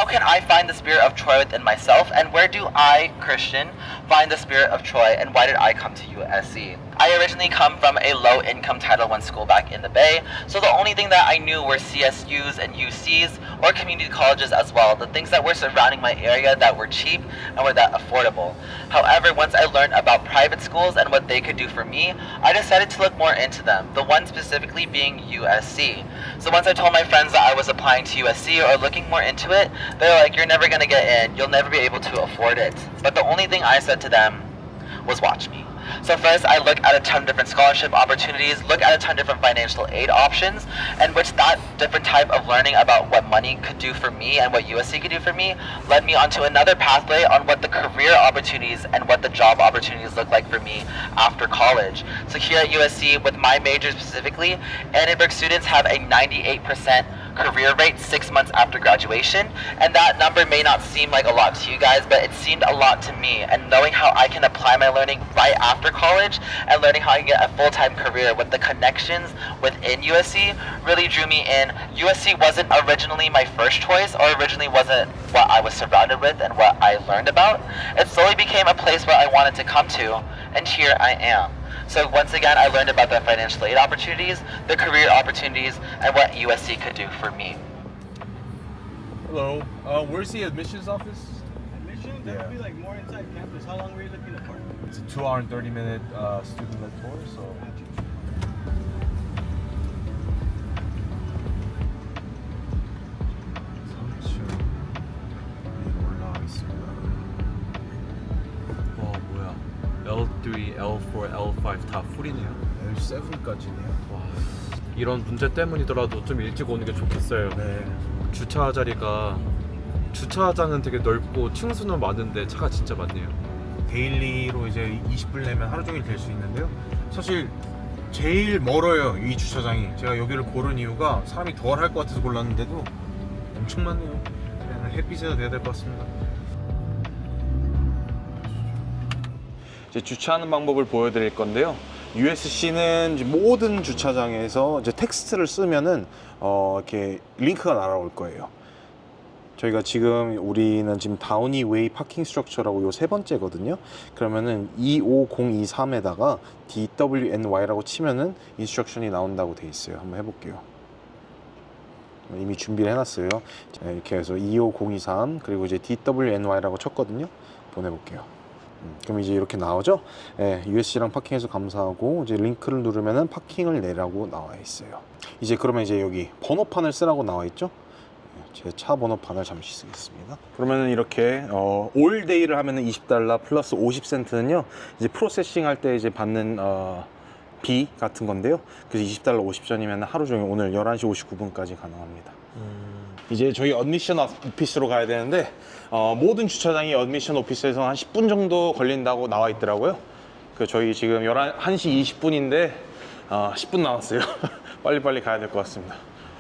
how can I find the spirit of Troy within myself, and where do I, Christian, find the spirit of Troy, and why did I come to USC? I originally come from a low-income Title I school back in the Bay, so the only thing that I knew were CSUs and UCs, or community colleges as well, the things that were surrounding my area that were cheap and were that affordable. However, once I learned about private schools and what they could do for me, I decided to look more into them, the one specifically being USC. So once I told my friends that I was applying to USC or looking more into it, they were like, you're never gonna get in, you'll never be able to afford it. But the only thing I said to them was watch me. So first, I look at a ton of different scholarship opportunities, look at a ton of different financial aid options, and which that different type of learning about what money could do for me and what USC could do for me led me onto another pathway on what the career opportunities and what the job opportunities look like for me after college. So here at USC, with my major specifically, Annenberg students have a 98% career rate 6 months after graduation, and that number may not seem like a lot to you guys, but it seemed a lot to me. And knowing how I can apply my learning right after college and learning how I can get a full-time career with the connections within USC really drew me in. USC wasn't originally my first choice, or originally wasn't what I was surrounded with and what I learned about. It slowly became a place where I wanted to come to, and here I am. So once again, I learned about the financial aid opportunities, the career opportunities, and what USC could do for me. Hello, where's the admissions office? Admission? That would be like more inside campus. How long were you looking to park? It's a 2 hour and 30-minute student-led tour, so... L3, L4, L5 다 풀이네요. L7까지네요. 와, 이런 문제 때문이더라도 좀 일찍 오는 게 좋겠어요. 네. 주차 자리가 주차장은 되게 넓고 층수는 많은데 차가 진짜 많네요. 데일리로 이제 20불 내면 하루 종일 될 수 있는데요. 사실 제일 멀어요, 이 주차장이. 제가 여기를 고른 이유가 사람이 덜 할 것 같아서 골랐는데도 엄청 많네요. 그냥 햇빛에서 돼야 될 것 같습니다. 이제 주차하는 방법을 보여드릴 건데요. USC는 모든 주차장에서 이제 텍스트를 쓰면은 이렇게 링크가 날아올 거예요. 저희가 우리는 지금 다우니 웨이 파킹 스트럭처라고 요 세 번째거든요. 그러면은 25023에다가 DWNY라고 치면은 인스트럭션이 나온다고 돼 있어요. 한번 해볼게요. 이미 준비를 해놨어요. 이렇게 해서 25023 그리고 이제 DWNY라고 쳤거든요. 보내볼게요. 그럼 이제 이렇게 나오죠. USC랑 파킹해서 감사하고 이제 링크를 누르면은 파킹을 내라고 나와 있어요. 이제 그러면 이제 여기 번호판을 쓰라고 나와 있죠. 제 차 번호판을 잠시 쓰겠습니다. 그러면은 이렇게 올 데이를 하면은 $20 플러스 50센트는요 이제 프로세싱 할 때 이제 받는 비 같은 건데요. 그래서 $20 50전이면 하루 종일 오늘 11시 59분까지 가능합니다. 이제 저희 어드미션 오피스로 가야 되는데 모든 주차장이 어드미션 오피스에서 한 10분 정도 걸린다고 나와 있더라고요. 저희 지금 1시 20분인데 10분 남았어요. 빨리빨리 가야 될 것 같습니다.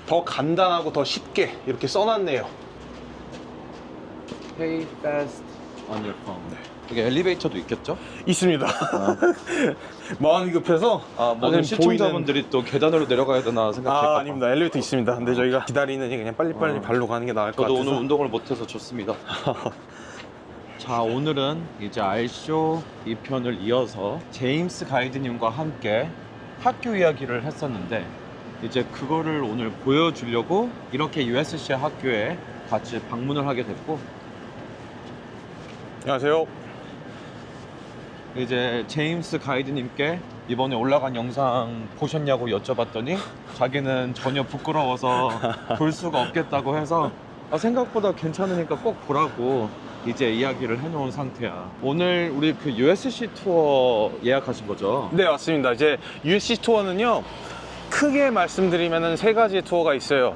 더 간단하고 더 쉽게 이렇게 써놨네요. Pay fast on your phone. 여기 엘리베이터도 있겠죠? 있습니다. 마음이 급해서 모든 시청자분들이 또 계단으로 내려가야 되나 생각할까 봐. 아닙니다. 엘리베이터 있습니다. 근데 저희가 기다리느니 그냥 빨리빨리 발로 가는 게 나을 것 같아서. 저도 오늘 운동을 못해서 좋습니다. 자, 오늘은 이제 알쇼 2편을 이어서 제임스 가이드님과 함께 학교 이야기를 했었는데 이제 그거를 오늘 보여주려고 이렇게 USC 학교에 같이 방문을 하게 됐고, 안녕하세요. 이제 제임스 가이드님께 이번에 올라간 영상 보셨냐고 여쭤봤더니 자기는 전혀 부끄러워서 볼 수가 없겠다고 해서 생각보다 괜찮으니까 꼭 보라고 이제 이야기를 해놓은 상태야. 오늘 우리 그 USC 투어 예약하신 거죠? 네, 맞습니다. 이제 USC 투어는요 크게 말씀드리면은 3가지의 투어가 있어요.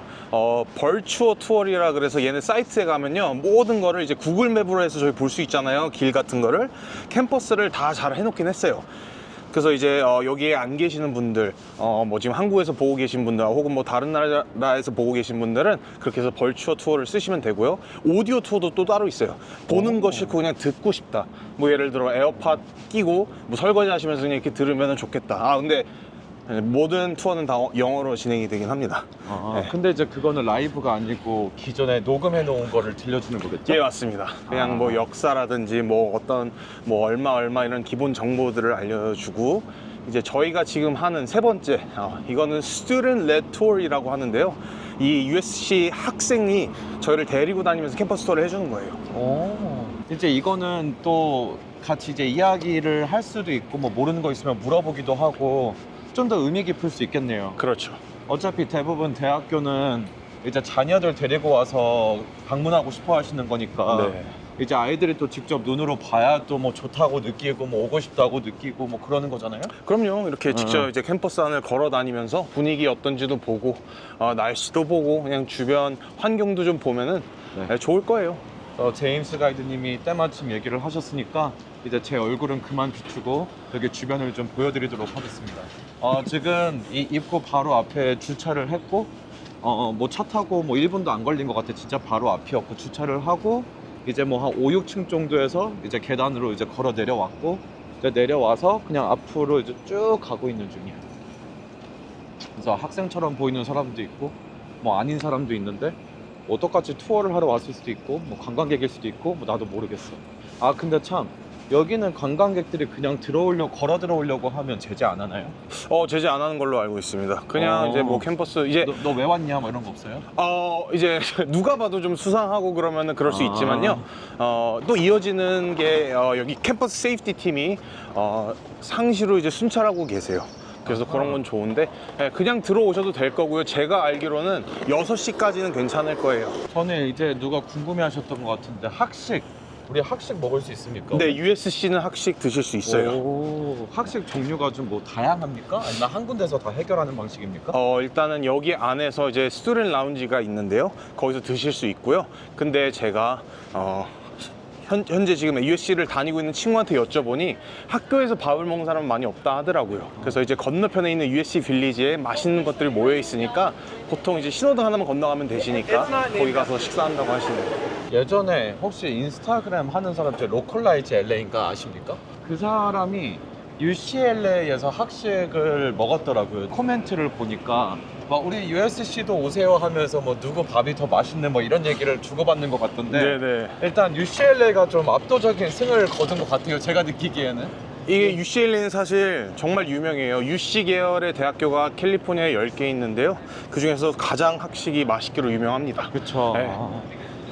벌추어 투어리라 그래서 얘네 사이트에 가면요 모든 거를 이제 구글 맵으로 해서 저희 볼 수 있잖아요. 길 같은 거를 캠퍼스를 다 잘 해놓긴 했어요. 그래서 이제 여기에 안 계시는 분들, 뭐 지금 한국에서 보고 계신 분들 혹은 뭐 다른 나라에서 보고 계신 분들은 그렇게 해서 벌추어 투어를 쓰시면 되고요. 오디오 투어도 또 따로 있어요. 보는 거 싫고 그냥 듣고 싶다, 뭐 예를 들어 에어팟 끼고 뭐 설거지 하시면서 그냥 이렇게 들으면 좋겠다. 근데 모든 투어는 다 영어로 진행이 되긴 합니다. 네. 근데 이제 그거는 라이브가 아니고 기존에 녹음해 놓은 거를 들려주는 거겠죠? 예, 맞습니다. 그냥 뭐 역사라든지 뭐 어떤 뭐 얼마 이런 기본 정보들을 알려주고, 이제 저희가 지금 하는 세 번째, 이거는 Student Led Tour이라고 하는데요. 이 USC 학생이 저희를 데리고 다니면서 캠퍼스 투어를 해주는 거예요. 이제 이거는 또 같이 이제 이야기를 할 수도 있고, 뭐 모르는 거 있으면 물어보기도 하고, 좀 더 의미 깊을 수 있겠네요. 그렇죠. 어차피 대부분 대학교는 이제 자녀들 데리고 와서 방문하고 싶어 하시는 거니까, 네. 이제 아이들이 또 직접 눈으로 봐야 또 뭐 좋다고 느끼고 뭐 오고 싶다고 느끼고 뭐 그러는 거잖아요. 그럼요. 이렇게 직접 이제 캠퍼스 안을 걸어 다니면서 분위기 어떤지도 보고, 날씨도 보고, 그냥 주변 환경도 좀 보면은 네. 좋을 거예요. 제임스 가이드님이 때마침 얘기를 하셨으니까 이제 제 얼굴은 그만 비추고 여기 주변을 좀 보여드리도록 하겠습니다. 지금 이 입구 바로 앞에 주차를 했고, 뭐 차 타고 뭐 1분도 안 걸린 것 같아. 진짜 바로 앞이었고, 주차를 하고 이제 뭐 한 5, 6층 정도에서 이제 계단으로 이제 걸어 내려왔고, 이제 내려와서 그냥 앞으로 이제 쭉 가고 있는 중이에요. 그래서 학생처럼 보이는 사람도 있고 뭐 아닌 사람도 있는데, 뭐 똑같이 투어를 하러 왔을 수도 있고 뭐 관광객일 수도 있고 뭐 나도 모르겠어. 근데 참 여기는 관광객들이 그냥 걸어 들어오려고 하면 제재 안 하나요? 제재 안 하는 걸로 알고 있습니다. 그냥 이제 뭐 캠퍼스 이제 너 왜 왔냐 뭐 이런 거 없어요? 이제 누가 봐도 좀 수상하고 그러면은 그럴 수 있지만요. 또 이어지는 게 여기 캠퍼스 세이프티 팀이 상시로 이제 순찰하고 계세요. 그래서 그런 건 좋은데, 그냥 들어오셔도 될 거고요. 제가 알기로는 6시까지는 괜찮을 거예요. 저는 이제 누가 궁금해 하셨던 것 같은데, 우리 학식 먹을 수 있습니까? 네, USC는 학식 드실 수 있어요. 학식 종류가 좀 뭐 다양합니까? 아니면 한 군데서 다 해결하는 방식입니까? 일단은 여기 안에서 이제 스튜던트 라운지가 있는데요. 거기서 드실 수 있고요. 근데 제가 현재 지금 USC를 다니고 있는 친구한테 여쭤보니 학교에서 밥을 먹는 사람은 많이 없다 하더라고요. 그래서 이제 건너편에 있는 USC 빌리지에 맛있는 것들이 모여 있으니까 보통 이제 신호등 하나만 건너가면 되시니까 거기 가서 식사한다고 하시네요. 예전에 혹시 인스타그램 하는 사람 중에 로컬라이즈 LA인가 아십니까? 그 사람이 UCLA에서 학식을 먹었더라고요. 코멘트를 보니까 막 우리 USC도 오세요 하면서 뭐 누구 밥이 더 맛있는 뭐 이런 얘기를 주고받는 것 같던데, 네네. 일단 UCLA가 좀 압도적인 승을 거둔 것 같아요. 제가 느끼기에는. 이게 UCLA는 사실 정말 유명해요. UC 계열의 대학교가 캘리포니아에 10개 있는데요. 그 중에서 가장 학식이 맛있기로 유명합니다. 그쵸. 네.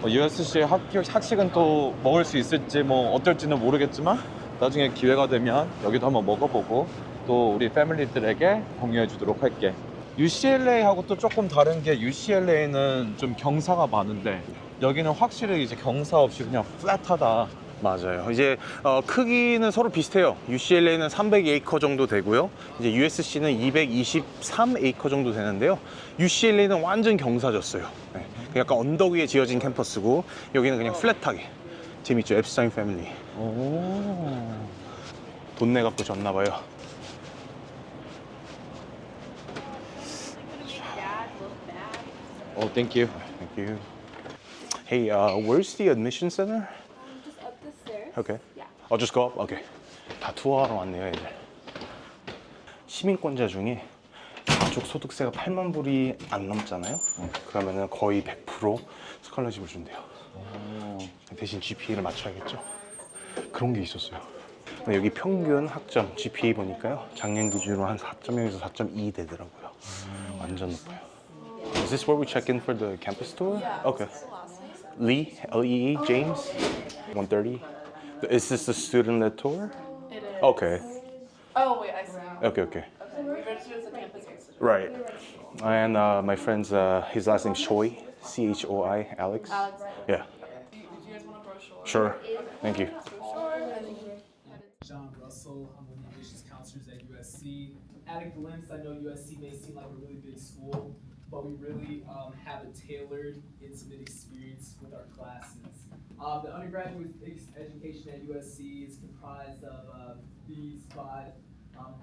USC 학식은 또 먹을 수 있을지 뭐 어떨지는 모르겠지만, 나중에 기회가 되면 여기도 한번 먹어보고 또 우리 패밀리들에게 공유해 주도록 할게. UCLA하고 또 조금 다른 게, UCLA는 좀 경사가 많은데 여기는 확실히 이제 경사 없이 그냥 플랫하다. 맞아요. 이제 크기는 서로 비슷해요. UCLA는 300에이커 정도 되고요. 이제 USC는 223에이커 정도 되는데요. UCLA는 완전 경사졌어요. 네. 약간 언덕 위에 지어진 캠퍼스고, 여기는 그냥 플랫하게. 재밌죠? 앱스타인 패밀리. 돈 내갖고 졌나 봐요. Thank you. Thank you. Hey, where's the admission center? Just up the stairs. Okay. Yeah. I'll just go up? Okay. 다 투어하러 왔네요, 애들. 시민권자 중에 가족 소득세가 8만 불이 안 넘잖아요? 그러면은 거의 100% 스칼러십을 준대요. 대신 GPA를 맞춰야겠죠? 그런 게 있었어요. 근데 여기 평균 학점 GPA 보니까요, 작년 기준으로 한 4.0에서 4.2 되더라고요. 완전 높아요. Is this where we check in for the campus tour? Yeah. Okay. What's the last name? Lee, L-E-E, James, 130. Is this the student-led tour? It is. Okay. Oh wait, I see. Okay, okay. Okay. We registered as a campus resident. Right. And my friend's, his last name's Choi, C-H-O-I, Alex. Alex. Yeah. Did you guys want a brochure? Sure. Thank you. John Russell. I'm one of the admissions counselors at USC. At a glimpse, I know USC may seem like a really big school, but we really have a tailored, intimate experience with our classes. The undergraduate education at USC is comprised of these five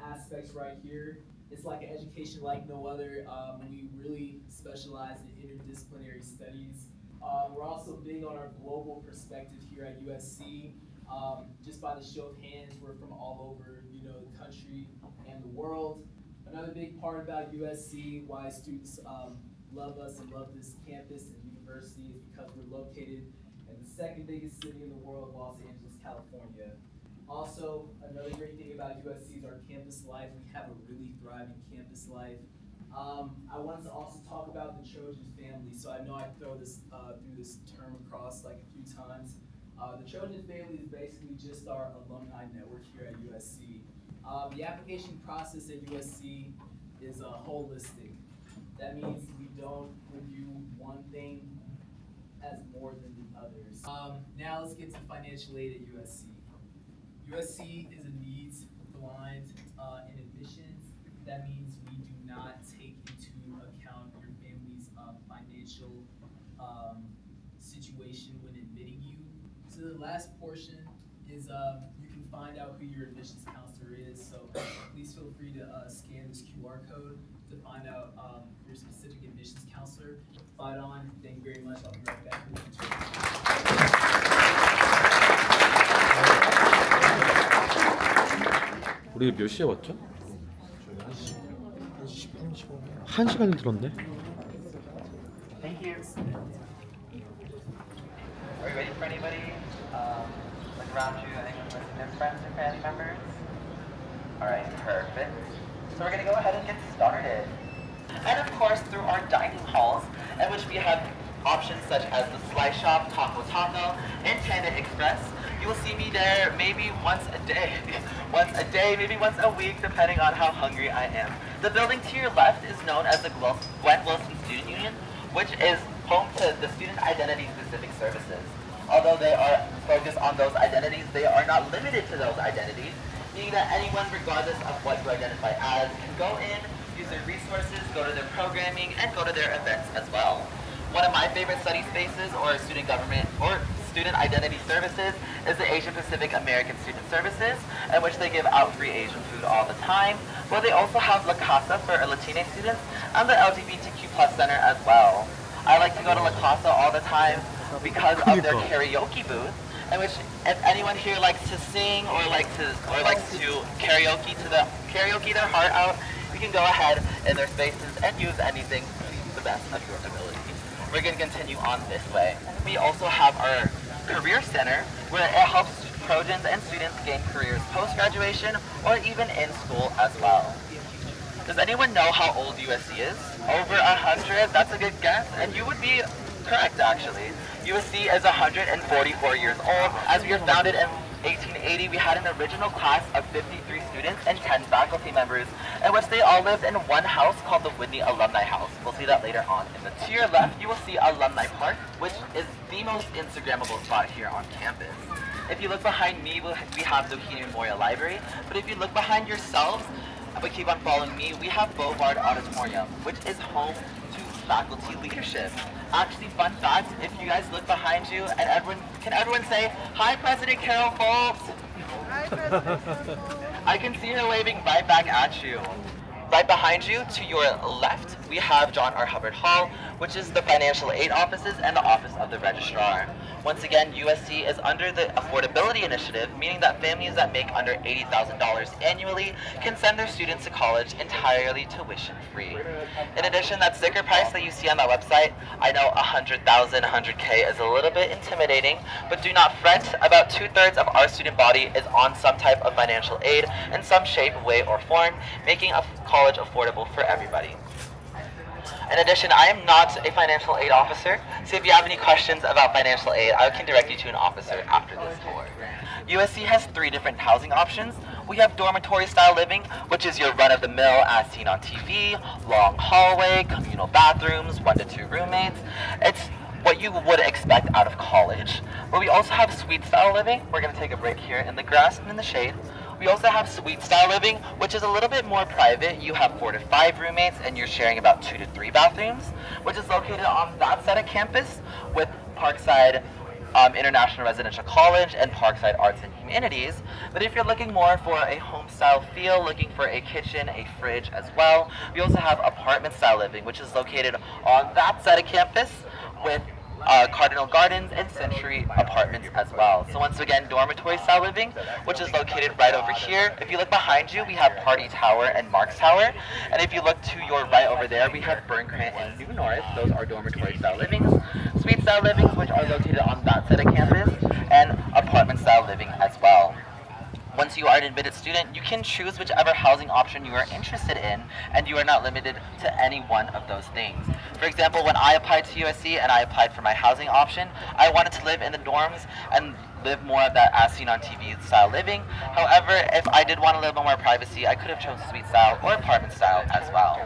aspects right here. It's like an education like no other. We really specialize in interdisciplinary studies. We're also big on our global perspective here at USC. Just by the show of hands, we're from all over, the country and the world. Another big part about USC, why students love us and love this campus and university, is because we're located in the second biggest city in the world, Los Angeles, California. Also, another great thing about USC is our campus life. We have a really thriving campus life. I wanted to also talk about the Trojan family. So I know I threw this term across like a few times. The Trojan family is basically just our alumni network here at USC. The application process at USC is holistic. That means we don't review one thing as more than the others. Now let's get to financial aid at USC. USC is a needs blind in admissions. That means we do not take into account your family's financial situation when admitting you. So the last portion is you can find out who your admissions counselor is. So please feel free to scan this QR code to find out your specific admissions counselor. Fight on. Thank you very much. I'll be right back with you. 우리 몇 시에 왔죠? 1시간이 들었네. Thank you. Are you ready for anybody? Look around you, anyone with their friends or family members? Alright, perfect. So we're gonna go ahead and get started. And of course, through our dining halls, in which we have options such as the Slice Shop, Taco Taco, and Panda Express. You will see me there maybe once a day, maybe once a week, depending on how hungry I am. The building to your left is known as the Gwen Wilson Student Union, which is home to the student identity specific services. Although they are focused on those identities, they are not limited to those identities, meaning that anyone, regardless of what you identify as, can go in, use their resources, go to their programming, and go to their events as well. One of my favorite study spaces or student government or student identity services is the Asian Pacific American Student Services, in which they give out free Asian food all the time. But they also have La Casa for Latina students and the LGBTQ+ center as well. I like to go to La Casa all the time because of their karaoke booth, in which if anyone here likes to sing or likes to karaoke their heart out, you can go ahead in their spaces and use anything to the best of your ability. We're going to continue on this way. We also have our Career Center, where it helps Trojans and students gain careers post-graduation or even in school as well. Does anyone know how old USC is? Over 100? That's a good guess, and you would be correct actually. USC is 144 years old. As we were founded in 1880, we had an original class of 53 students and 10 faculty members, in which they all lived in one house called the Whitney Alumni House. We'll see that later on. To your left, you will see Alumni Park, which is the most Instagrammable spot here on campus. If you look behind me, we have the Keenan Memorial Library, but if you look behind yourselves, but keep on following me, we have Bovard Auditorium, which is home to faculty leadership. Actually, fun fact, if you guys look behind you, and can everyone say, "Hi, President Carol Foltz"? Hi, President Carol Foltz. I can see her waving right back at you. Right behind you, to your left, we have John R. Hubbard Hall, which is the financial aid offices and the office of the registrar. Once again, USC is under the Affordability Initiative, meaning that families that make under $80,000 annually can send their students to college entirely tuition-free. In addition, that sticker price that you see on that website, I know 100,000, 100K is a little bit intimidating, but do not fret. About 2/3 of our student body is on some type of financial aid in some shape, way, or form, making a college affordable for everybody. In addition, I am not a financial aid officer, so if you have any questions about financial aid, I can direct you to an officer after this tour. USC has 3 different housing options. We have dormitory style living, which is your run-of-the-mill as seen on TV, long hallway, communal bathrooms, 1 to 2 roommates. It's what you would expect out of college. But we also have suite style living. We're going to take a break here in the grass and in the shade. We also have suite style living, which is a little bit more private. You have 4 to 5 roommates and you're sharing about 2 to 3 bathrooms, which is located on that side of campus with Parkside International Residential College and Parkside Arts and Humanities. But if you're looking more for a home style feel, looking for a kitchen, a fridge as well, we also have apartment style living, which is located on that side of campus with Cardinal Gardens, and Century Apartments as well. So once again, dormitory style living, which is located right over here. If you look behind you, we have Party Tower and Marks Tower. And if you look to your right over there, we have Burncrant and New North. Those are dormitory style livings. Suite style livings, which are located on that side of campus, and apartment style living as well. Once you are an admitted student, you can choose whichever housing option you are interested in, and you are not limited to any one of those things. For example, when I applied to USC and I applied for my housing option, I wanted to live in the dorms and live more of that as seen on TV style living. However, if I did want a little bit more privacy, I could have chosen suite style or apartment style as well.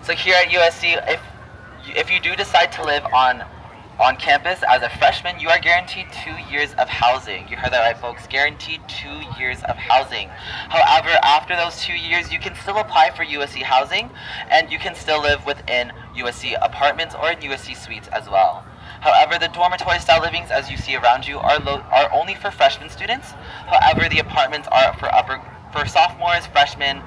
So here at USC, if you do decide to live on campus as a freshman, you are guaranteed 2 years of housing. You heard that right, folks, guaranteed 2 years of housing. However, after those 2 years, you can still apply for USC housing, and you can still live within USC apartments or in USC suites as well. However, the dormitory style livings, as you see around you, are only for freshman students. However, the apartments are for sophomores, freshmen,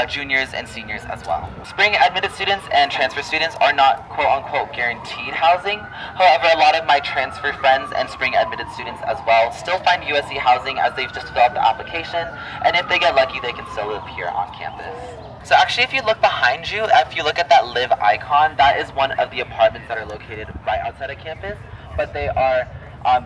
juniors, and seniors as well. Spring admitted students and transfer students are not quote-unquote guaranteed housing. However, a lot of my transfer friends and spring admitted students as well still find USC housing as they've just filled out the application, and if they get lucky, they can still live here on campus. So actually, if you look behind you, if you look at that live icon, that is one of the apartments that are located right outside of campus, but they are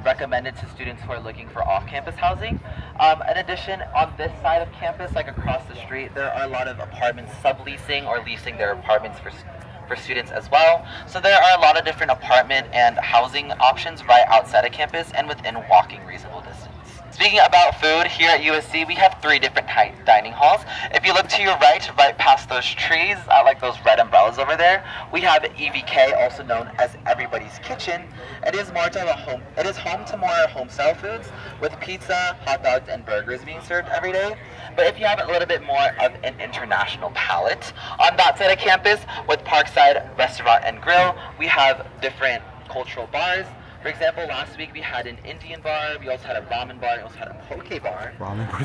recommended to students who are looking for off-campus housing. In addition, on this side of campus, like across the street, there are a lot of apartments subleasing or leasing their apartments for students as well. So there are a lot of different apartment and housing options right outside of campus and within walking reasonable distance. Speaking about food, here at USC, we have 3 different dining halls. If you look to your right past those trees, like those red umbrellas over there, we have EVK, also known as Everybody's Kitchen. It is home to more home-style foods, with pizza, hot dogs, and burgers being served every day. But if you have a little bit more of an international palate, on that side of campus, with Parkside Restaurant and Grill, we have different cultural bars. For example, last week we had an Indian bar, we also had a ramen bar, we also had a poke bar.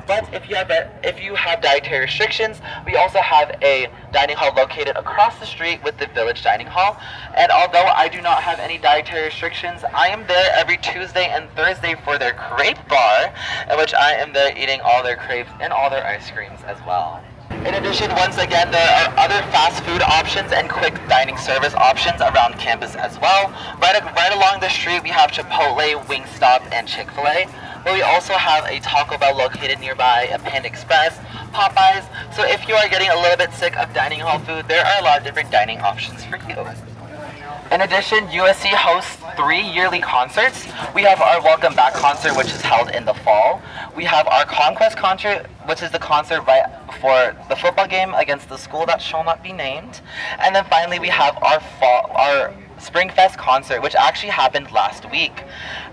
But if you have dietary restrictions, we also have a dining hall located across the street with the Village Dining Hall. And although I do not have any dietary restrictions, I am there every Tuesday and Thursday for their crepe bar, in which I am there eating all their crepes and all their ice creams as well. In addition, once again, there are other fast food options and quick dining service options around campus as well. Right along the street, we have Chipotle, Wingstop, and Chick-fil-A. But we also have a Taco Bell located nearby, a Panda Express, Popeyes. So if you are getting a little bit sick of dining hall food, there are a lot of different dining options for you. In addition, USC hosts 3 yearly concerts. We have our Welcome Back concert, which is held in the fall. We have our Conquest concert, which is the concert right before the football game against the school that shall not be named. And then finally, we have our Springfest concert, which actually happened last week.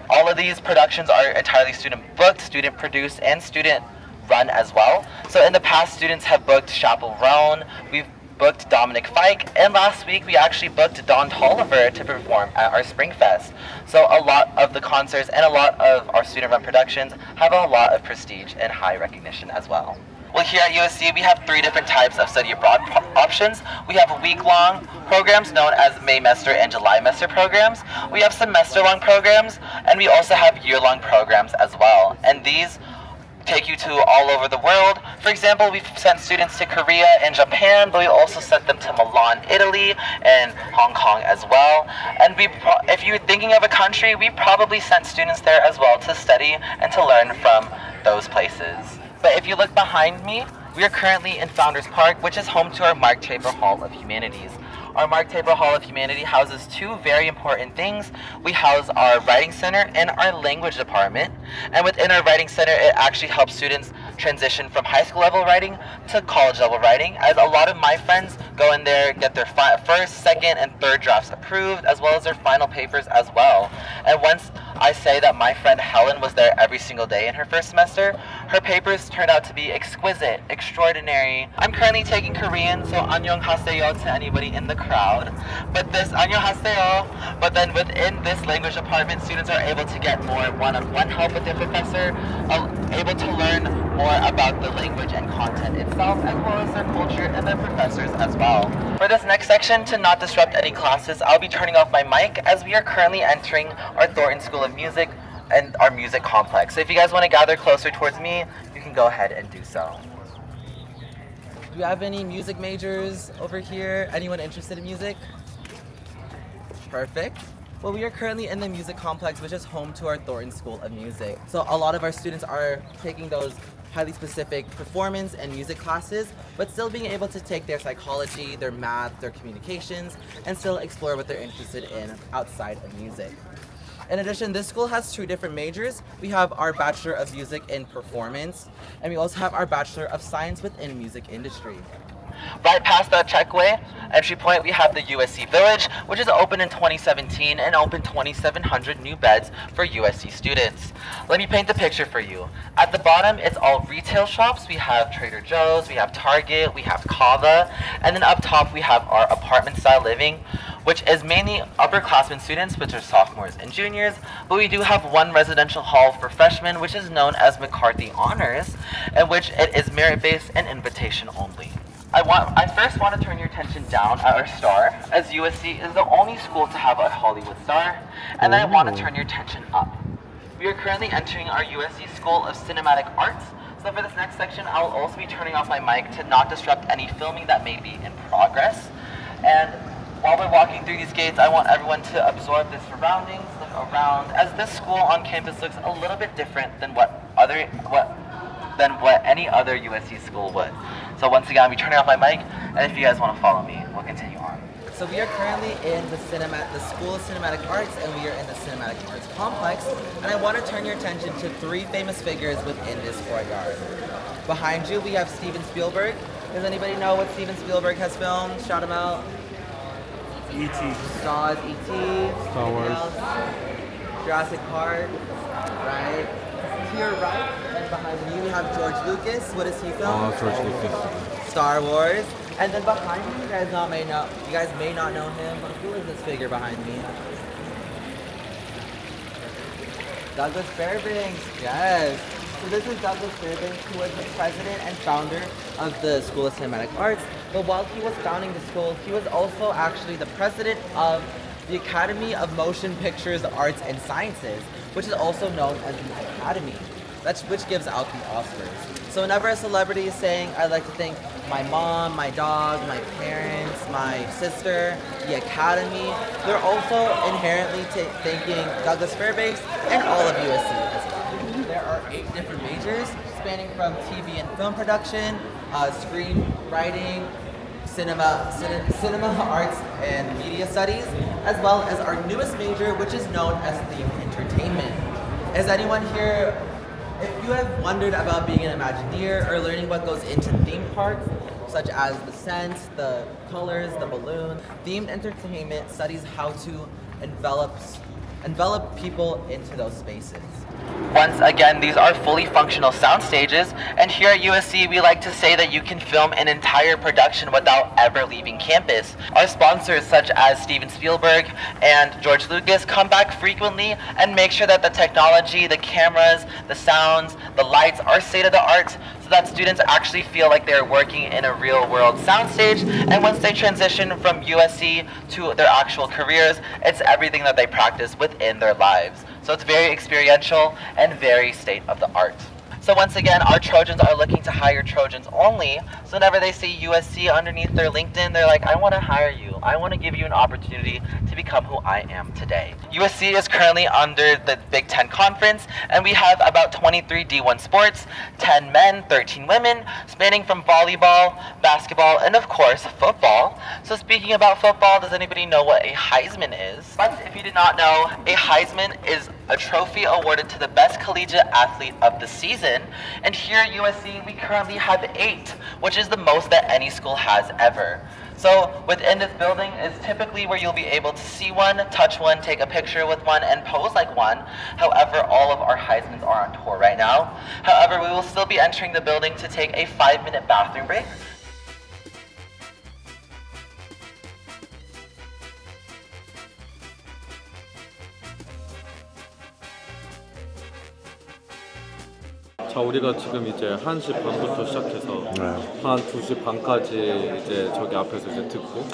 All of these productions are entirely student booked, student produced, and student run as well. So in the past, students have booked Chappell Roan, we've booked Dominic Fike, and last week we actually booked Don Tolliver to perform at our Springfest. So a lot of the concerts and a lot of our student-run productions have a lot of prestige and high recognition as well. Well, here at USC, we have 3 different types of study abroad options. We have week-long programs known as Maymester and Julymester programs. We have semester-long programs, and we also have year-long programs as well. And these take you to all over the world. For example, we've sent students to Korea and Japan, but we also sent them to Milan, Italy, and Hong Kong as well. And if you're thinking of a country, we probably sent students there as well to study and to learn from those places. But if you look behind me, we are currently in Founders Park, which is home to our Mark Tabor Hall of Humanities. Our Mark Tabor Hall of Humanity houses 2 very important things. We house our Writing Center and our Language Department. And within our Writing Center, it actually helps students transition from high school level writing to college level writing, as a lot of my friends go in there, get their first, second, and third drafts approved, as well as their final papers as well. And once I say that my friend Helen was there every single day in her first semester, her papers turned out to be exquisite, extraordinary. I'm currently taking Korean, so 안녕하세요 to anybody in the crowd. But 안녕하세요. But then within this language department, students are able to get more one-on-one help with their professor, able to learn more about the language and content itself, as well as their culture and their professors as well. For this next section, to not disrupt any classes, I'll be turning off my mic as we are currently entering our Thornton School of Music and our music complex. So if you guys want to gather closer towards me, you can go ahead and do so. Do you have any music majors over here? Anyone interested in music? Perfect. Well, we are currently in the music complex, which is home to our Thornton School of Music. So a lot of our students are taking those highly specific performance and music classes, but still being able to take their psychology, their math, their communications, and still explore what they're interested in outside of music. In addition, this school has two different majors. We have our Bachelor of Music in Performance, and we also have our Bachelor of Science within Music Industry. Right past that checkway, entry point, we have the USC Village, which is open in 2017 and opened 2,700 new beds for USC students. Let me paint the picture for you. At the bottom, it's all retail shops. We have Trader Joe's, we have Target, we have Kava, and then up top, we have our apartment-style living, which is mainly upperclassmen students, which are sophomores and juniors, but we do have one residential hall for freshmen, which is known as McCarthy Honors, in which it is merit-based and invitation only. I first want to turn your attention down at our star, as USC is the only school to have a Hollywood star, and then I want to turn your attention up. We are currently entering our USC School of Cinematic Arts, so for this next section, I will also be turning off my mic to not disrupt any filming that may be in progress. And while we're walking through these gates, I want everyone to absorb the surroundings, look around, as this school on campus looks a little bit different than what any other USC school would. So once again, I'll be turning off my mic, and if you guys want to follow me, we'll continue on. So we are currently in the School of Cinematic Arts, and we are in the Cinematic Arts Complex, and I want to turn your attention to three famous figures within this courtyard. Behind you, we have Steven Spielberg. Does anybody know what Steven Spielberg has filmed? Shout him out. E.T. Jaws, E.T. Star Wars. Jurassic Park, right? To your right and behind me, we have George Lucas. What does he film? George Lucas. Star Wars. And then behind me, you guys may not know him, but who is this figure behind me? Douglas Fairbanks, yes. So this is Douglas Fairbanks, who was the president and founder of the School of Cinematic Arts. But while he was founding the school, he was also actually the president of the Academy of Motion Pictures, Arts, and Sciences, which is also known as the Academy, which gives out the Oscars. So whenever a celebrity is saying, I'd like to thank my mom, my dog, my parents, my sister, the Academy, they're also inherently thanking Douglas Fairbanks and all of USC as well. There are 8 different majors, spanning from TV and film production, screenwriting, cinema arts and media studies, as well as our newest major, which is known as theme entertainment. Is anyone here, if you have wondered about being an Imagineer or learning what goes into theme parks, such as the scents, the colors, the balloon, themed entertainment studies how to envelop people into those spaces. Once again, these are fully functional sound stages, and here at USC, we like to say that you can film an entire production without ever leaving campus. Our sponsors, such as Steven Spielberg and George Lucas, come back frequently and make sure that the technology, the cameras, the sounds, the lights are state-of-the-art, so that students actually feel like they're working in a real-world soundstage, and once they transition from USC to their actual careers, it's everything that they practice within their lives. So it's very experiential and very state-of-the-art. So once again, our Trojans are looking to hire Trojans only. So whenever they see USC underneath their LinkedIn, they're like, I want to hire you. I want to give you an opportunity to become who I am today. USC is currently under the Big Ten Conference, and we have about 23 D1 sports, 10 men, 13 women, spanning from volleyball, basketball, and of course, football. So speaking about football, does anybody know what a Heisman is? But if you did not know, a Heisman is a trophy awarded to the best collegiate athlete of the season. And here at USC, we currently have 8, which is the most that any school has ever. So within this building is typically where you'll be able to see one, touch one, take a picture with one, and pose like one. However, all of our Heismans are on tour right now. However, we will still be entering the building to take a 5-minute bathroom break. 자, 우리가 지금 이제 1시 반부터 시작해서 네. 한 2시 반까지 이제 저기 앞에서 이제 듣고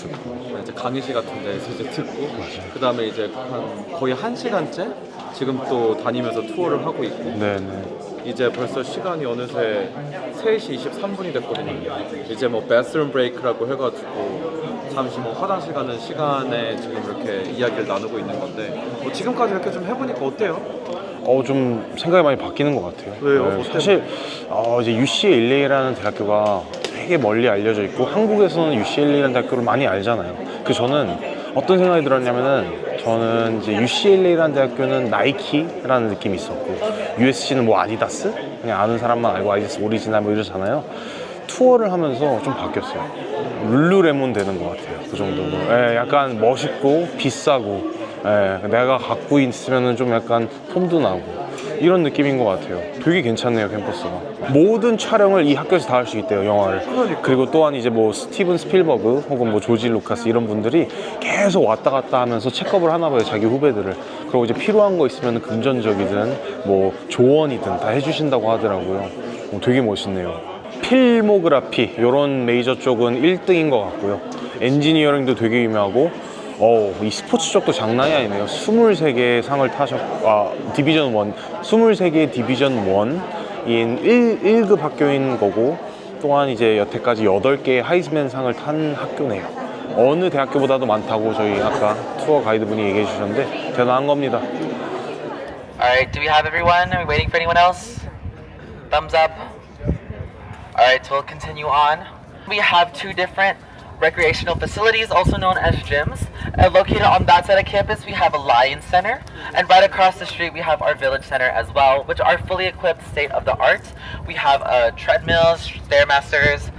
이제 강의실 같은 데서 이제 듣고 그 다음에 이제 한 거의 1시간째 지금 또 다니면서 투어를 하고 있고 네네. 이제 벌써 시간이 어느새 3시 23분이 됐거든요. 이제 뭐 bathroom break라고 해가지고 잠시 뭐 화장실 가는 시간에 지금 이렇게 이야기를 나누고 있는 건데 뭐 지금까지 이렇게 좀 해보니까 어때요? 좀 생각이 많이 바뀌는 것 같아요. 왜요? 네, 사실 이제 UCLA라는 대학교가 되게 멀리 알려져 있고 한국에서는 UCLA라는 대학교를 많이 알잖아요. 그 저는 어떤 생각이 들었냐면은 저는 이제 UCLA라는 대학교는 나이키라는 느낌이 있었고 USC는 뭐 아디다스? 그냥 아는 사람만 알고 아디다스 오리지널 뭐 이러잖아요. 투어를 하면서 좀 바뀌었어요. 룰루레몬 되는 것 같아요. 그 정도로. 예, 약간 멋있고 비싸고 내가 갖고 있으면 좀 약간 폼도 나고 이런 느낌인 것 같아요. 되게 괜찮네요, 캠퍼스가. 모든 촬영을 이 학교에서 다 할 수 있대요, 영화를. 그리고 또한 이제 뭐 스티븐 스필버그 혹은 뭐 조지 루카스 이런 분들이 계속 왔다 갔다 하면서 체크업을 하나 봐요, 자기 후배들을. 그리고 이제 필요한 거 있으면 금전적이든 뭐 조언이든 다 해주신다고 하더라고요. 되게 멋있네요. 필모그라피 이런 메이저 쪽은 1등인 것 같고요. 엔지니어링도 되게 유명하고 이 스포츠 쪽도 장난이 아니네요. 23개 상을 디비전 1 23개 디비전 1인 1급 학교인 거고 또한 이제 여태까지 8개의 하이즈먼 상을 탄 학교네요. 어느 대학교보다도 많다고 저희 아까 투어 가이드분이 얘기해 주셨는데 대단한 겁니다. Alright, do we have everyone? Are we waiting for anyone else? Thumbs up. Alright, so we'll continue on. We have 2 different recreational facilities, also known as gyms. Located on that side of campus, we have a Lions Center. And right across the street, we have our Village Center as well, which are fully equipped state-of-the-art. We have treadmills, Stairmasters.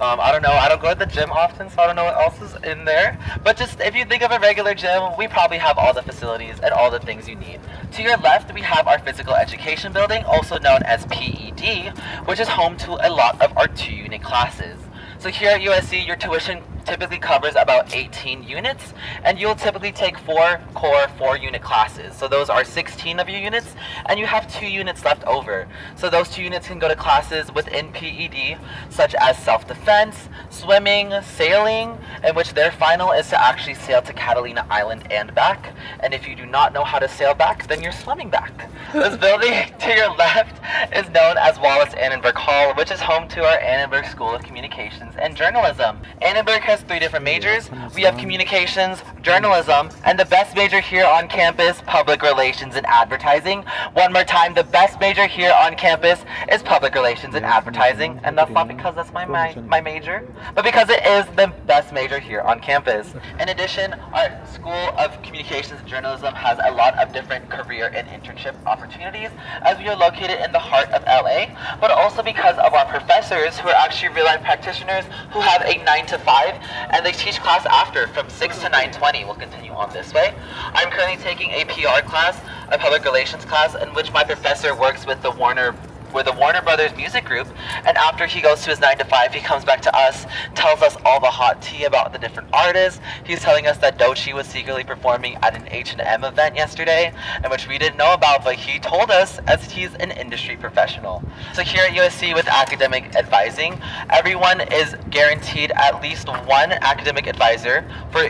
I don't know, I don't go to the gym often, so I don't know what else is in there. But just if you think of a regular gym, we probably have all the facilities and all the things you need. To your left, we have our physical education building, also known as PED, which is home to a lot of our 2-unit classes. So here at USC, your tuition typically covers about 18 units, and you'll typically take 4 core 4-unit classes. So those are 16 of your units, and you have 2 units left over. So those 2 units can go to classes within PED, such as self-defense, swimming, sailing, in which their final is to actually sail to Catalina Island and back. And if you do not know how to sail back, then you're swimming back. This building to your left is known as Wallace Annenberg Hall, which is home to our Annenberg School of Communications and Journalism. Annenberg has 3 different majors. We have communications, journalism, and the best major here on campus, public relations and advertising. One more time, the best major here on campus is public relations and advertising, and that's not because that's my major, but because it is the best major here on campus. In addition, our School of Communications and Journalism has a lot of different career and internship opportunities, as we are located in the heart of LA, but also because of our professors who are actually real-life practitioners who have a 9 to 5, and they teach class after from 6 to 9:20. We'll continue on this way. I'm currently taking a PR class, a public relations class, in which my professor works with the Warner Brothers music group, and after he goes to his 9 to 5, he comes back to us, tells us all the hot tea about the different artists. He's telling us that Doechii was secretly performing at an H&M event yesterday, in which we didn't know about, but he told us as he's an industry professional. So here at USC with academic advising, everyone is guaranteed at least 1 academic advisor for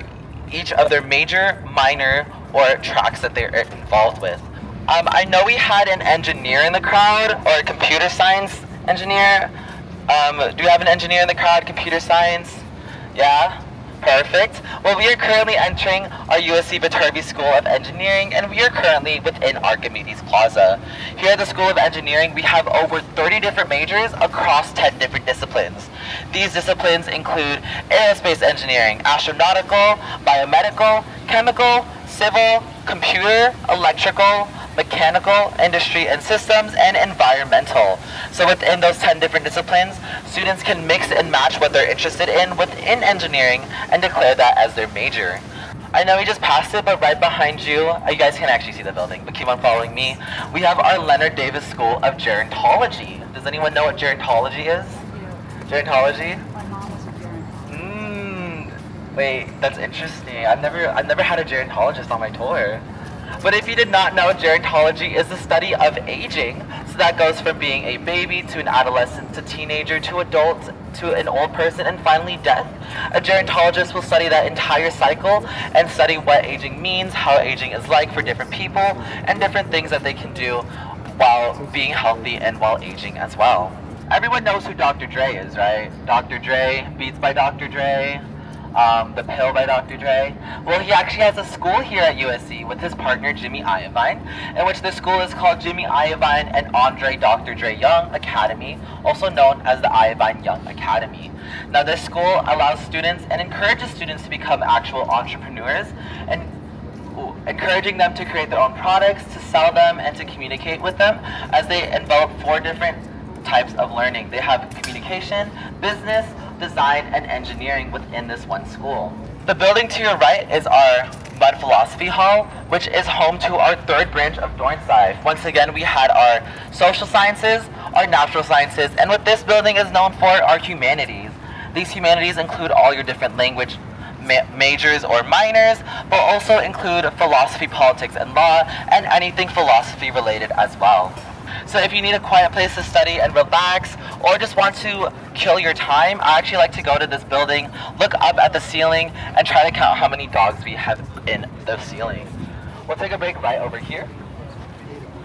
each of their major, minor, or tracks that they're involved with. I know we had an engineer in the crowd, or a computer science engineer. Do you have an engineer in the crowd, computer science? Yeah? Perfect. Well, we are currently entering our USC Viterbi School of Engineering, and we are currently within Archimedes Plaza. Here at the School of Engineering, we have over 30 different majors across 10 different disciplines. These disciplines include aerospace engineering, astronautical, biomedical, chemical, civil, computer, electrical, mechanical, industry and systems, and environmental. So within those 10 different disciplines, students can mix and match what they're interested in within engineering and declare that as their major. I know we just passed it, but right behind you, you guys can't actually see the building, but keep on following me. We have our Leonard Davis School of Gerontology. Does anyone know what gerontology is? Gerontology? My mom was a gerontologist. Wait, that's interesting. I've never had a gerontologist on my tour. But if you did not know, gerontology is the study of aging. So that goes from being a baby to an adolescent to teenager to adult to an old person and finally death. A gerontologist will study that entire cycle and study what aging means, how aging is like for different people, and different things that they can do while being healthy and while aging as well. Everyone knows who Dr. Dre is, right? Dr. Dre, Beats by Dr. Dre, The Pill by Dr. Dre. Well, he actually has a school here at USC with his partner Jimmy Iovine, in which the school is called Jimmy Iovine and Andre Dr. Dre Young Academy, also known as the Iovine Young Academy. Now, this school allows students and encourages students to become actual entrepreneurs and encouraging them to create their own products, to sell them, and to communicate with them as they envelop 4 different types of learning. They have communication, business, design, and engineering within this one school. The building to your right is our Mud Philosophy Hall, which is home to our 3rd branch of Dornside. Once again, we had our social sciences, our natural sciences, and what this building is known for are humanities. These humanities include all your different language majors or minors, but also include philosophy, politics, and law, and anything philosophy related as well. So if you need a quiet place to study and relax, or just want to kill your time, I actually like to go to this building, look up at the ceiling, and try to count how many dogs we have in the ceiling. We'll take a break right over here.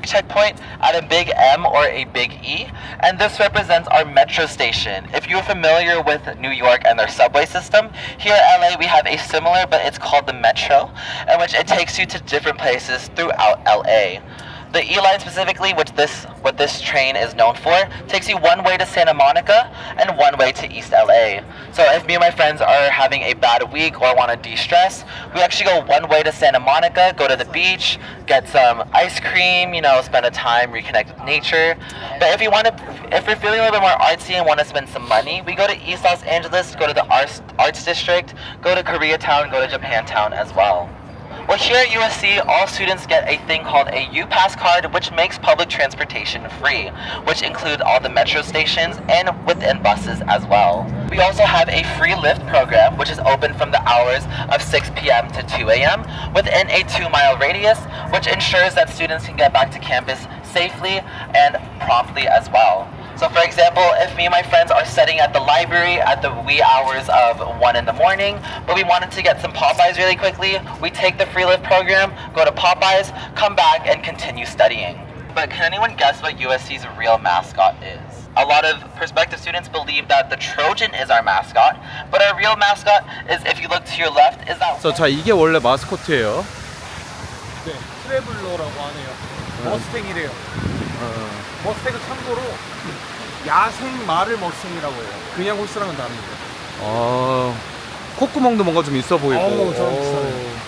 Checkpoint at a big M or a big E, and this represents our metro station. If you're familiar with New York and their subway system, here in LA we have a similar, but it's called the Metro, in which it takes you to different places throughout LA. The E line specifically, what this train is known for, takes you one way to Santa Monica and one way to East LA. So if me and my friends are having a bad week or want to de-stress, we actually go one way to Santa Monica, go to the beach, get some ice cream, spend a time, reconnect with nature. But if we're feeling a little bit more artsy and want to spend some money, we go to East Los Angeles, go to the Arts District, go to Koreatown, go to Japantown as well. Well, here at USC, all students get a thing called a U-Pass card, which makes public transportation free, which includes all the metro stations and within buses as well. We also have a free Lyft program, which is open from the hours of 6 p.m. to 2 a.m. within a 2-mile radius, which ensures that students can get back to campus safely and promptly as well. So for example, if me and my friends are sitting at the library at the wee hours of 1 in the morning, but we wanted to get some Popeyes really quickly, we take the free Lyft program, go to Popeyes, come back, and continue studying. But can anyone guess what USC's real mascot is? A lot of prospective students believe that the Trojan is our mascot, but our real mascot is, if you look to your left, is that... 자, 이게 원래 마스코트예요. 네, 트래블러라고 하네요. 머스탱이래요. 머스탱은 참고로 야생 말을 머스탱이라고 해요. 그냥 호스랑은 다릅니다. 콧구멍도 뭔가 좀 있어 보이고. 좀 비싸요.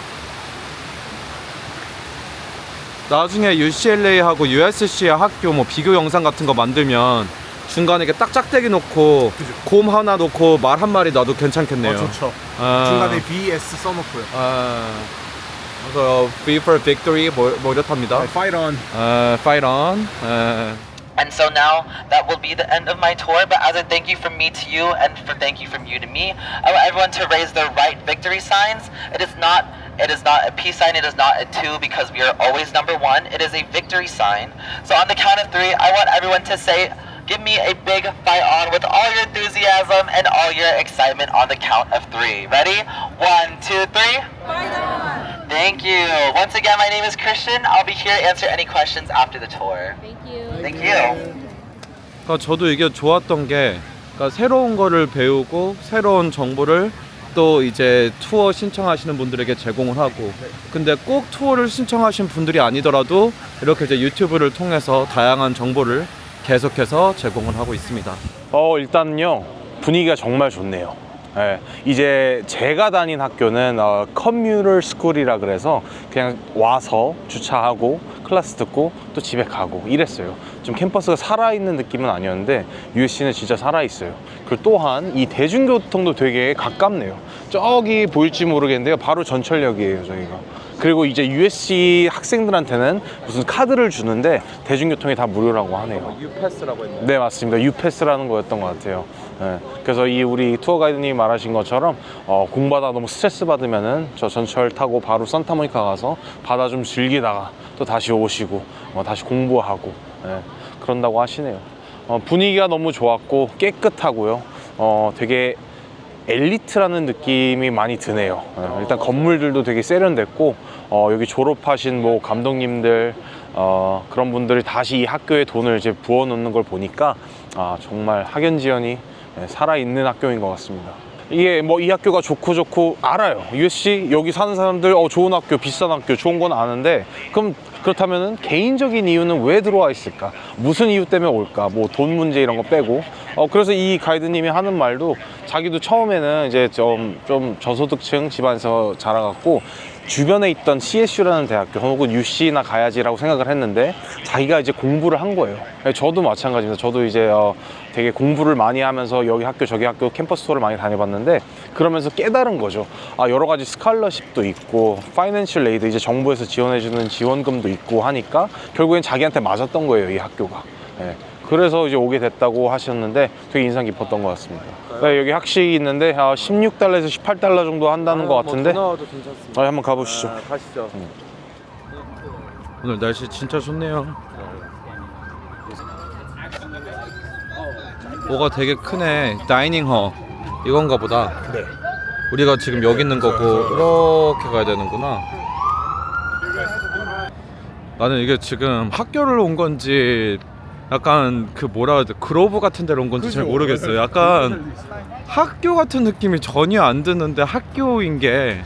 나중에 UCLA하고 USC의 학교 비교 영상 같은 거 만들면 중간에 이렇게 딱 짝대기 놓고 그죠. 곰 하나 놓고 말 한 마리 놔도 괜찮겠네요. 좋죠. 중간에 BS 써놓고요. 그래서 V for Victory 뭐 이렇답니다. Fight on. Fight on. And so now that will be the end of my tour, but as a thank you from me to you and for thank you from you to me, I want everyone to raise their right victory signs. It is not a peace sign, it is not a 2 because we are always number 1. It is a victory sign. So on the count of 3, I want everyone to say, give me a big fight on with all your enthusiasm and all your excitement on the count of 3. Ready? 1, 2, 3. Fight on! Thank you. Once again, my name is Christian. I'll be here to answer any questions after the tour. Thank you. Thank you. 그러니까 저도 이게 좋았던 게 그러니까 새로운 거를 배우고 새로운 정보를 또 이제 투어 신청하시는 분들에게 제공을 하고, 근데 꼭 투어를 신청하신 분들이 아니더라도 이렇게 이제 유튜브를 통해서 다양한 정보를 계속해서 제공을 하고 있습니다. 일단은요, 분위기가 정말 좋네요. 네, 이제 제가 다닌 학교는 커뮤널 스쿨이라 그래서 그냥 와서 주차하고 클래스 듣고 또 집에 가고 이랬어요. 좀 캠퍼스가 살아있는 느낌은 아니었는데 USC는 진짜 살아있어요. 그리고 또한 이 대중교통도 되게 가깝네요. 저기 보일지 모르겠는데요, 바로 전철역이에요 저기가. 그리고 이제 USC 학생들한테는 무슨 카드를 주는데 대중교통이 다 무료라고 하네요. U-패스라고 했나요? 네, 맞습니다. U-패스라는 거였던 것 같아요. 네. 그래서 이 우리 투어 가이드님이 말하신 것처럼 공부하다 너무 스트레스 받으면은 저 전철 타고 바로 산타모니카 가서 바다 좀 즐기다가 또 다시 오시고 다시 공부하고, 네. 그런다고 하시네요. 분위기가 너무 좋았고 깨끗하고요. 되게 엘리트라는 느낌이 많이 드네요. 일단 건물들도 되게 세련됐고 여기 졸업하신 뭐 감독님들 그런 분들이 다시 이 학교에 돈을 이제 부어놓는 걸 보니까 정말 학연지연이 살아있는 학교인 것 같습니다. 이게 뭐 이 학교가 좋고 알아요. USC 여기 사는 사람들 좋은 학교, 비싼 학교, 좋은 건 아는데 그럼 그렇다면은 개인적인 이유는 왜 들어와 있을까? 무슨 이유 때문에 올까? 뭐 돈 문제 이런 거 빼고 그래서 이 가이드님이 하는 말도 자기도 처음에는 이제 좀 저소득층 집안에서 자라갖고 주변에 있던 CSU라는 대학교 혹은 UC나 가야지라고 생각을 했는데 자기가 이제 공부를 한 거예요. 저도 마찬가지입니다. 저도 이제 되게 공부를 많이 하면서 여기 학교 저기 학교 캠퍼스 투어를 많이 다녀봤는데 그러면서 깨달은 거죠. 여러 가지 스칼러십도 있고 파이낸셜 에이드 이제 정부에서 지원해주는 지원금도 있고 하니까 결국엔 자기한테 맞았던 거예요, 이 학교가. 그래서 이제 오게 됐다고 하셨는데 되게 인상 깊었던 것 같습니다. 네, 여기 학식이 있는데 16달러에서 18달러 정도 한다는 것 같은데 나와도 괜찮습니다. 한번 가보시죠. 가시죠. 오늘 날씨 진짜 좋네요. 뭐가 되게 크네. 다이닝허 이건가 보다. 네. 우리가 지금 여기 있는 거고 이렇게 가야 되는구나. 나는 이게 지금 학교를 온 건지 약간 그 뭐라 해야 돼, 그로브 같은 데로 온 건지 잘 모르겠어요. 약간 학교 같은 느낌이 전혀 안 드는데 학교인 게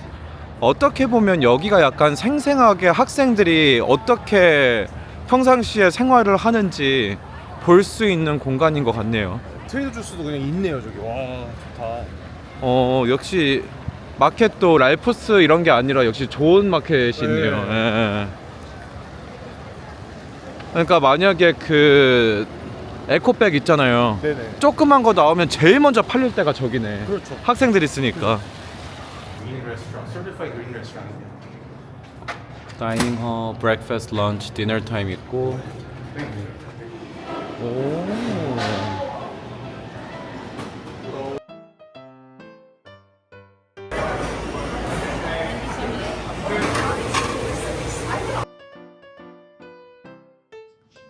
어떻게 보면 여기가 약간 생생하게 학생들이 어떻게 평상시에 생활을 하는지 볼 수 있는 공간인 것 같네요. 트레이드 주스도 그냥 있네요, 저기. 와, 좋다. 역시 마켓도 랄프스 이런 게 아니라 역시 좋은 마켓이 있네요. 예. 그러니까 만약에 그 에코백 있잖아요. 네네. 조그만 거 나오면 제일 먼저 팔릴 때가 저기네. 그렇죠. 학생들이 있으니까. 다이닝 홀, 브렉퍼스트, 런치, 디너 타임 있고. 오.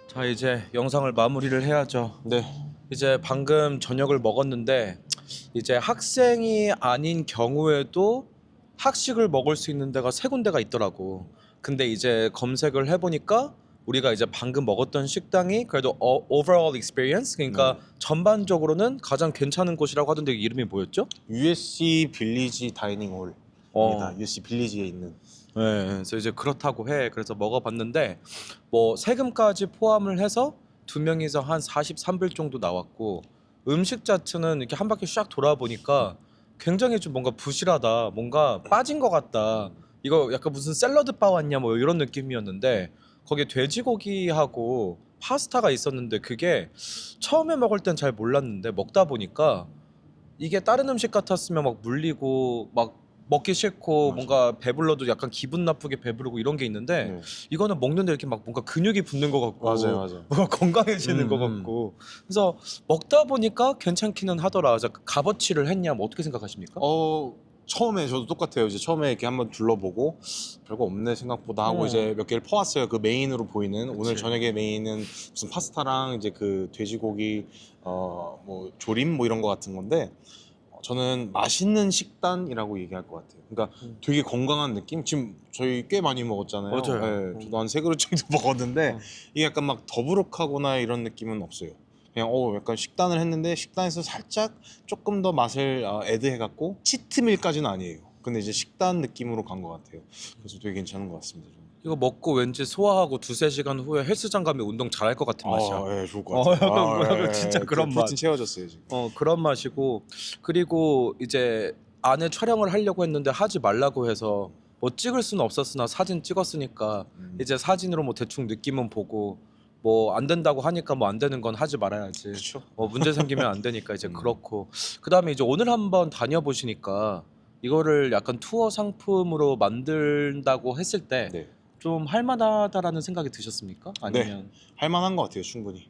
자, 이제 영상을 마무리를 해야죠. 네. 이제 방금 저녁을 먹었는데 이제 학생이 아닌 경우에도 학식을 먹을 수 있는 데가 세 군데가 있더라고. 근데 이제 검색을 해보니까 우리가 이제 방금 먹었던 식당이 그래도 overall experience, 그러니까 전반적으로는 가장 괜찮은 곳이라고 하던데 이름이 뭐였죠? USC 빌리지 다이닝 홀입니다. USC 빌리지에 있는. 네, 그래서 이제 그렇다고 해. 그래서 먹어봤는데 뭐 세금까지 포함을 해서 두 명이서 한 43불 정도 나왔고, 음식 자체는 이렇게 한 바퀴 쫙 돌아보니까 굉장히 좀 뭔가 부실하다, 뭔가 빠진 것 같다, 이거 약간 무슨 샐러드 바 왔냐 뭐 이런 느낌이었는데 거기에 돼지고기하고 파스타가 있었는데 그게 처음에 먹을 땐 잘 몰랐는데 먹다 보니까 이게 다른 음식 같았으면 막 물리고 막 먹기 싫고 맞아. 뭔가 배불러도 약간 기분 나쁘게 배부르고 이런 게 있는데 네. 이거는 먹는데 이렇게 막 뭔가 근육이 붙는 것 같고 맞아요. 뭔가 건강해지는 것 같고, 그래서 먹다 보니까 괜찮기는 하더라. 값어치를 했냐 뭐 어떻게 생각하십니까? 처음에 저도 똑같아요. 이제 처음에 이렇게 한번 둘러보고 별거 없네 생각보다 하고 이제 몇 개를 퍼왔어요. 그 메인으로 보이는 오늘 저녁에 메인은 무슨 파스타랑 이제 그 돼지고기 뭐 조림 뭐 이런 거 같은 건데 저는 맛있는 식단이라고 얘기할 것 같아요. 그러니까 되게 건강한 느낌. 지금 저희 꽤 많이 먹었잖아요. 맞아요. 네, 저도 한 3그릇 정도 먹었는데 이게 약간 막 더부룩하거나 이런 느낌은 없어요. 그냥 약간 식단을 했는데 식단에서 살짝 조금 더 맛을 애드해갖고 치트밀까지는 아니에요. 근데 이제 식단 느낌으로 간 것 같아요. 그래서 되게 괜찮은 것 같습니다. 저는. 이거 먹고 왠지 소화하고 2-3시간 후에 헬스장 가면 운동 잘할 것 같은 맛이야. 예, 좋을 것 같아요. 약간 진짜 그런 맛. 프로틴 채워졌어요 지금. 그런 맛이고, 그리고 이제 안에 촬영을 하려고 했는데 하지 말라고 해서 뭐 찍을 수는 없었으나 사진 찍었으니까 이제 사진으로 뭐 대충 느낌은 보고 뭐 안 된다고 하니까 뭐 안 되는 건 하지 말아야지. 그렇죠. 문제 생기면 안 되니까 이제 그렇고, 그다음에 이제 오늘 한번 다녀보시니까 이거를 약간 투어 상품으로 만든다고 했을 때 네. 좀 할만하다라는 생각이 드셨습니까? 아니면 할만한 것 같아요, 충분히.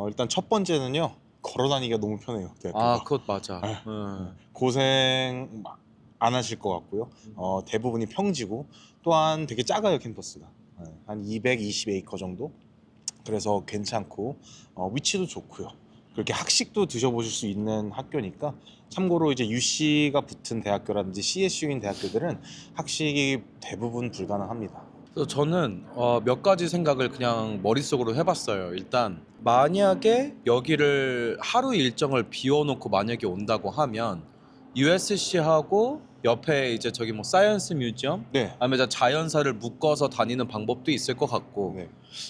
일단 첫 번째는요, 걸어다니기가 너무 편해요. 대학교가. 그것 맞아. 고생 안 하실 것 같고요. 대부분이 평지고 또한 되게 작아요, 캠퍼스가. 한 220에이커 정도. 그래서 괜찮고 위치도 좋고요. 그렇게 학식도 드셔보실 수 있는 학교니까 참고로 이제 UC가 붙은 대학교라든지 CSU인 대학교들은 학식이 대부분 불가능합니다. 그래서 저는 몇 가지 생각을 그냥 머릿속으로 해봤어요. 일단 만약에 여기를 하루 일정을 비워놓고 만약에 온다고 하면 USC하고 옆에 이제 저기 뭐 사이언스 뮤지엄 네. 아니면 자연사를 묶어서 다니는 방법도 있을 것 같고 네.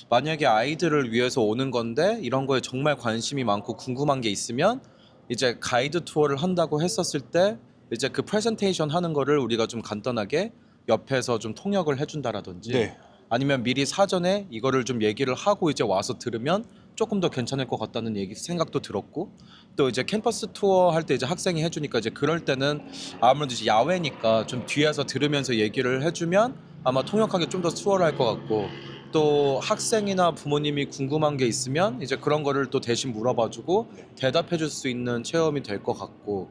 만약에 아이들을 위해서 오는 건데 이런 거에 정말 관심이 많고 궁금한 게 있으면 이제 가이드 투어를 한다고 했었을 때 이제 그 프레젠테이션 하는 거를 우리가 좀 간단하게 옆에서 좀 통역을 해준다라든지 네. 아니면 미리 사전에 이거를 좀 얘기를 하고 이제 와서 들으면 조금 더 괜찮을 것 같다는 생각도 들었고 또 이제 캠퍼스 투어 할 때 이제 학생이 해주니까 이제 그럴 때는 아무래도 이제 야외니까 좀 뒤에서 들으면서 얘기를 해주면 아마 통역하기 좀 더 수월할 것 같고 또 학생이나 부모님이 궁금한 게 있으면 이제 그런 거를 또 대신 물어봐주고 대답해 줄 수 있는 체험이 될 것 같고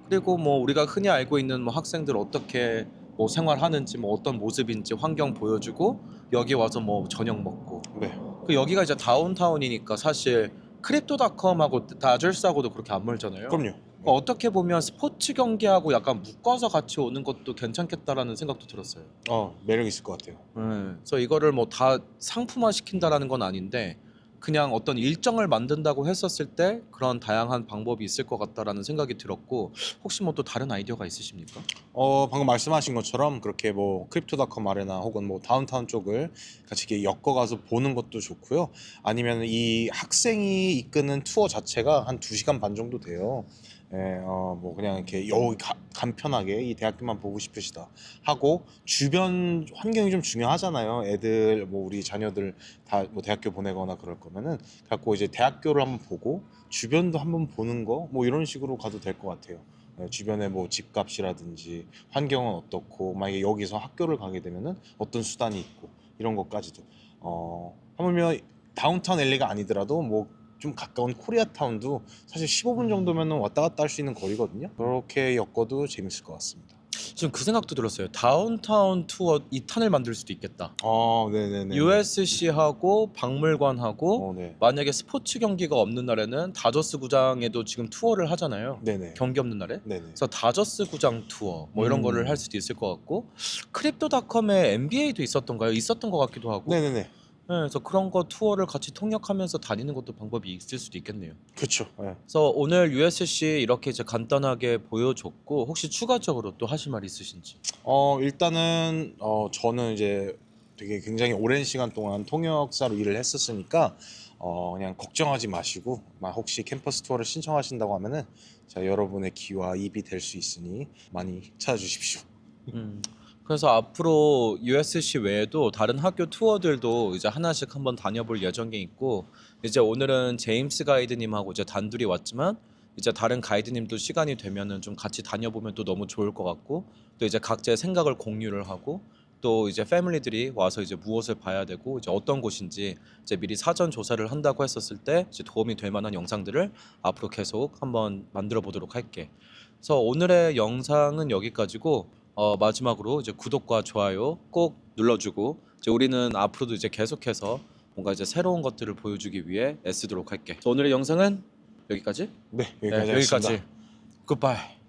그리고 뭐 우리가 흔히 알고 있는 뭐 학생들 어떻게 뭐 생활하는지 뭐 어떤 모습인지 환경 보여주고 여기 와서 뭐 저녁 먹고 네. 그 여기가 이제 다운타운이니까 사실 크립토닷컴하고 다저스하고도 그렇게 안 멀잖아요. 그럼요. 그러니까 어떻게 보면 스포츠 경기하고 약간 묶어서 같이 오는 것도 괜찮겠다라는 생각도 들었어요. 매력 있을 것 같아요. 그래서 이거를 뭐 다 상품화 시킨다라는 건 아닌데 그냥 어떤 일정을 만든다고 했었을 때 그런 다양한 방법이 있을 것 같다라는 생각이 들었고 혹시 뭐 또 다른 아이디어가 있으십니까? 방금 말씀하신 것처럼 그렇게 뭐 크립토닷컴 아레나 혹은 뭐 다운타운 쪽을 같이 이렇게 엮어가서 보는 것도 좋고요. 아니면 이 학생이 이끄는 투어 자체가 한 2시간 반 정도 돼요. 뭐 그냥 이렇게 여기 간편하게 이 대학교만 보고 싶으시다 하고 주변 환경이 좀 중요하잖아요. 애들 뭐 우리 자녀들 다 뭐 대학교 보내거나 그럴 거면은 갖고 이제 대학교를 한번 보고 주변도 한번 보는 거 뭐 이런 식으로 가도 될 것 같아요. 주변에 뭐 집값이라든지 환경은 어떻고 만약에 여기서 학교를 가게 되면은 어떤 수단이 있고 이런 것까지도 하물며 다운타운 LA가 아니더라도 뭐 좀 가까운 코리아타운도 사실 15분 정도면 왔다 갔다 할 수 있는 거리거든요. 그렇게 엮어도 재밌을 것 같습니다. 지금 그 생각도 들었어요. 다운타운 투어 2탄을 만들 수도 있겠다. 네네네. USC하고 박물관하고 네. 만약에 스포츠 경기가 없는 날에는 다저스 구장에도 지금 투어를 하잖아요. 네네. 경기 없는 날에. 네네. 그래서 다저스 구장 투어 뭐 이런 거를 할 수도 있을 것 같고 크립토닷컴에 NBA도 있었던가요? 있었던 것 같기도 하고. 네네네. 그래서 그런 거 투어를 같이 통역하면서 다니는 것도 방법이 있을 수도 있겠네요. 그렇죠. 네. 그래서 오늘 USC 이렇게 이제 간단하게 보여줬고 혹시 추가적으로 또 하실 말 있으신지? 일단은 저는 이제 되게 굉장히 오랜 시간 동안 통역사로 일을 했었으니까 그냥 걱정하지 마시고 혹시 캠퍼스 투어를 신청하신다고 하면은 자, 여러분의 귀와 입이 될 수 있으니 많이 찾아주십시오. 그래서 앞으로 USC 외에도 다른 학교 투어들도 이제 하나씩 한번 다녀볼 예정이 있고 이제 오늘은 제임스 가이드님하고 이제 단둘이 왔지만 이제 다른 가이드님도 시간이 되면은 좀 같이 다녀보면 또 너무 좋을 것 같고 또 이제 각자의 생각을 공유를 하고 또 이제 패밀리들이 와서 이제 무엇을 봐야 되고 이제 어떤 곳인지 이제 미리 사전 조사를 한다고 했었을 때 이제 도움이 될 만한 영상들을 앞으로 계속 한번 만들어 보도록 할게. 그래서 오늘의 영상은 여기까지고 마지막으로 이제 구독과 좋아요 꼭 눌러주고 이제 우리는 앞으로도 이제 계속해서 뭔가 이제 새로운 것들을 보여주기 위해 애쓰도록 할게. 오늘의 영상은 여기까지? 네, 여기까지 하겠습니다. 여기까지. 굿바이.